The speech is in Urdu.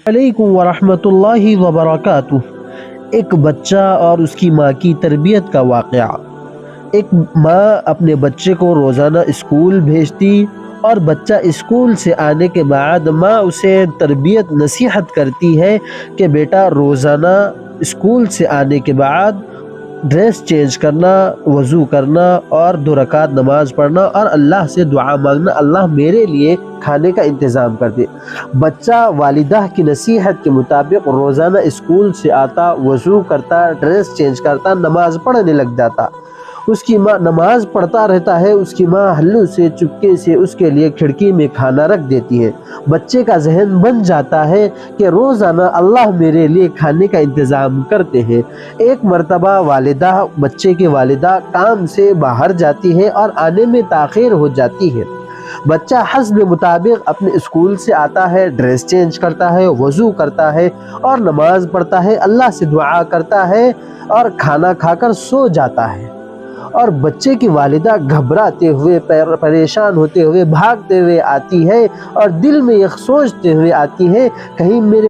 علیکم ورحمۃ اللہ وبرکاتہ۔ ایک بچہ اور اس کی ماں کی تربیت کا واقعہ۔ ایک ماں اپنے بچے کو روزانہ اسکول بھیجتی اور بچہ اسکول سے آنے کے بعد ماں اسے تربیت نصیحت کرتی ہے کہ بیٹا روزانہ اسکول سے آنے کے بعد ڈریس چینج کرنا، وضو کرنا اور 2 رکعت نماز پڑھنا اور اللہ سے دعا مانگنا، اللہ میرے لیے کھانے کا انتظام کر دے۔ بچہ والدہ کی نصیحت کے مطابق روزانہ اسکول سے آتا، وضو کرتا، ڈریس چینج کرتا، نماز پڑھنے لگ جاتا۔ اس کی ماں نماز پڑھتا رہتا ہے، اس کی ماں ہلو سے چپکے سے اس کے لیے کھڑکی میں کھانا رکھ دیتی ہے۔ بچے کا ذہن بن جاتا ہے کہ روزانہ اللہ میرے لیے کھانے کا انتظام کرتے ہیں۔ ایک مرتبہ بچے کی والدہ کام سے باہر جاتی ہے اور آنے میں تاخیر ہو جاتی ہے۔ بچہ حسب مطابق اپنے اسکول سے آتا ہے، ڈریس چینج کرتا ہے، وضو کرتا ہے اور نماز پڑھتا ہے، اللہ سے دعا کرتا ہے اور کھانا کھا کر سو جاتا ہے۔ اور بچے کی والدہ گھبراتے ہوئے، پریشان ہوتے ہوئے، بھاگتے ہوئے آتی ہے اور دل میں یہ سوچتے ہوئے آتی ہے کہیں میرے